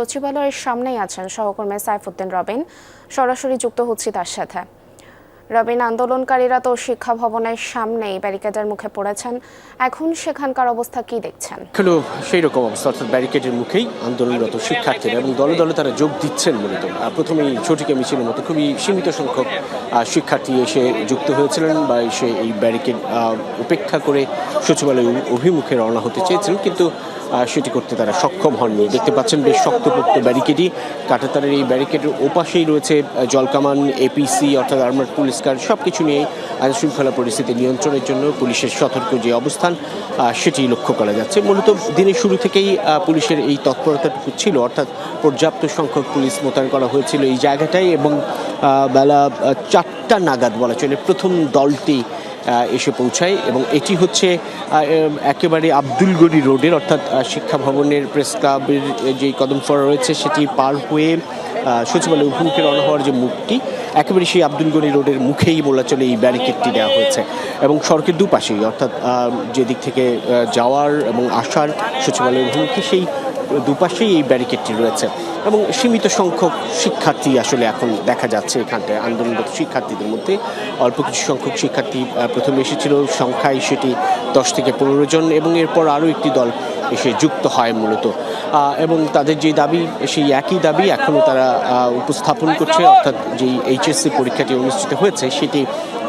সচিবালয়ের সামনেই আছেন সহকর্মী সাইফুদ্দিন রবিন। সরাসরি যুক্ত হচ্ছি তার সাথে। রবিন, আন্দোলনকারীরা তো শিক্ষা ভবনের সামনেই ব্যারিকেডের মুখে পড়েছেন, এখন সেখানকার অবস্থা কি দেখছেন? এখনো সেই রকম অবস্থা, অর্থাৎ ব্যারিকেডের মুখেই আন্দোলনরত শিক্ষার্থীরা এবং দলে দলে তারা যোগ দিচ্ছেন। মূলত প্রথমেই ঝটিকা মিছিলের মতো খুবই সীমিত সংখ্যক শিক্ষার্থী এসে যুক্ত হয়েছিলেন বা এসে এই ব্যারিকেড উপেক্ষা করে সচিবালয় অভিমুখে রওনা হতে চেয়েছিলেন, কিন্তু সেটি করতে তারা সক্ষম হননি। দেখতে পাচ্ছেন বেশ শক্তপোক্ত ব্যারিকেডই। কাঁটাতারের এই ব্যারিকেডের ওপাশেই রয়েছে জলকামান, এপিসি অর্থাৎ আর্মার্ড পুলিশ গার্ড। সব কিছু নিয়ে আইন শৃঙ্খলা পরিস্থিতি নিয়ন্ত্রণের জন্য পুলিশের সতর্ক যে অবস্থান সেটি লক্ষ্য করা যাচ্ছে। মূলত দিনের শুরু থেকেই পুলিশের এই তৎপরতাটুকু ছিল, অর্থাৎ পর্যাপ্ত সংখ্যক পুলিশ মোতায়েন করা হয়েছিল এই জায়গাটায় এবং বেলা 4টা নাগাদ বলা চলে প্রথম দলটি এসে পৌঁছায় এবং এটি হচ্ছে একেবারে আব্দুল গনি রোডের, অর্থাৎ শিক্ষা ভবনের প্রেস ক্লাবের যে কদমফড়া রয়েছে সেটি পার হয়ে সচিবালয় অভিমুখে রওনা হওয়ার যে মুখটি, একেবারে সেই আব্দুল গনি রোডের মুখেই বলা চলে এই ব্যারিকেডটি দেওয়া হয়েছে এবং সড়কের দুপাশেই, অর্থাৎ যেদিক থেকে যাওয়ার এবং আসার সচিবালয় অভিমুখে সেই দুপাশেই এই ব্যারিকেডটি রয়েছে এবং সীমিত সংখ্যক শিক্ষার্থী আসলে এখন দেখা যাচ্ছে এখানটায়। আন্দোলনরত শিক্ষার্থীদের মধ্যে অল্প কিছু সংখ্যক শিক্ষার্থী প্রথমে এসেছিল, সংখ্যায় সেটি 10 থেকে 15 জন এবং এরপর আরও একটি দল এসে যুক্ত হয় মূলত, এবং তাদের যে দাবি সেই একই দাবি এখনও তারা উপস্থাপন করছে, অর্থাৎ যেই এইচএসসি পরীক্ষাটি অনুষ্ঠিত হয়েছে সেটি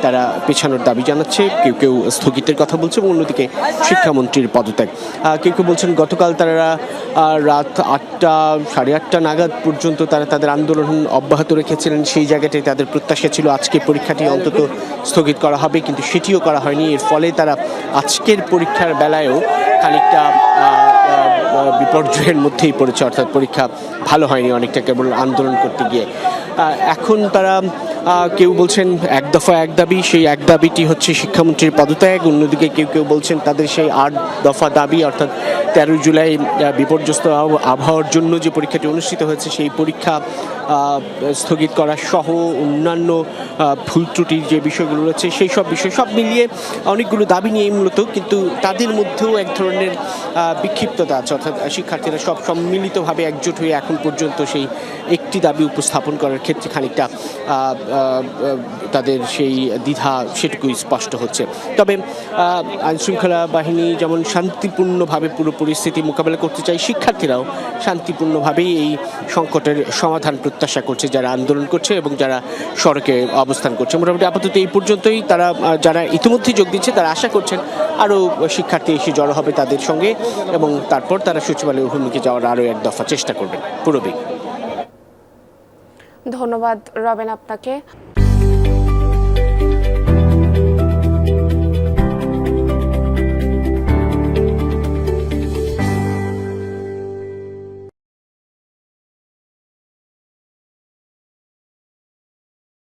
তারা পেছানোর দাবি জানাচ্ছে। কেউ কেউ স্থগিতের কথা বলছে এবং অন্যদিকে শিক্ষামন্ত্রীর পদত্যাগ। কেউ কেউ বলছেন গতকাল তারা রাত 8টা, 8:30 নাগাদ পর্যন্ত তারা তাদের আন্দোলন অব্যাহত রেখেছিলেন। সেই জায়গাটায় তাদের প্রত্যাশা ছিল আজকে পরীক্ষাটি অন্তত স্থগিত করা হবে, কিন্তু সেটিও করা হয়নি। এর ফলে তারা আজকের পরীক্ষার বেলায়ও খানিকটা বিপর্যয়ের মধ্যেই পড়েছে, অর্থাৎ পরীক্ষা ভালো হয়নি অনেকটা কেবল আন্দোলন করতে গিয়ে। এখন তারা কেউ বলছেন এক দফা এক দাবি, সেই এক দাবিটি হচ্ছে শিক্ষামন্ত্রীর পদত্যাগ। অন্যদিকে কেউ কেউ বলছেন তাদের সেই 8 দফা দাবি, অর্থাৎ 13 জুলাই বিপর্যস্ত আবহাওয়ার জন্য যে পরীক্ষাটি অনুষ্ঠিত হয়েছে সেই পরীক্ষা স্থগিত করা সহ অন্যান্য ভুল ত্রুটির যে বিষয়গুলো রয়েছে সেই সব বিষয় সব মিলিয়ে অনেকগুলো দাবি নিয়েই মূলত, কিন্তু তাদের মধ্যেও এক ধরনের বিক্ষিপ্ততা আছে, অর্থাৎ শিক্ষার্থীরা সব সম্মিলিতভাবে একজোট হয়ে এখন পর্যন্ত সেই একটি দাবি উপস্থাপন করার ক্ষেত্রে খানিকটা তাদের সেই দ্বিধা সেটুকুই স্পষ্ট হচ্ছে। তবে আইনশৃঙ্খলা বাহিনী যেমন শান্তিপূর্ণভাবে পুরো পরিস্থিতি মোকাবেলা করতে চায়, শিক্ষার্থীরাও শান্তিপূর্ণভাবেই এই সংকটের সমাধান প্রত্যাশা করছে যারা আন্দোলন করছে এবং যারা সড়কে অবস্থান করছে। মোটামুটি আপাতত এই পর্যন্তই। তারা যারা ইতিমধ্যেই যোগ দিচ্ছে তারা আশা করছেন আরও শিক্ষার্থী এসে জড়ো হবে তাদের সঙ্গে এবং তারপর তারা সচিবালয় অভিমুখে যাওয়ার আরও এক দফা চেষ্টা করবেন। পুরবী। ধন্যবাদ রবিন আপনাকে।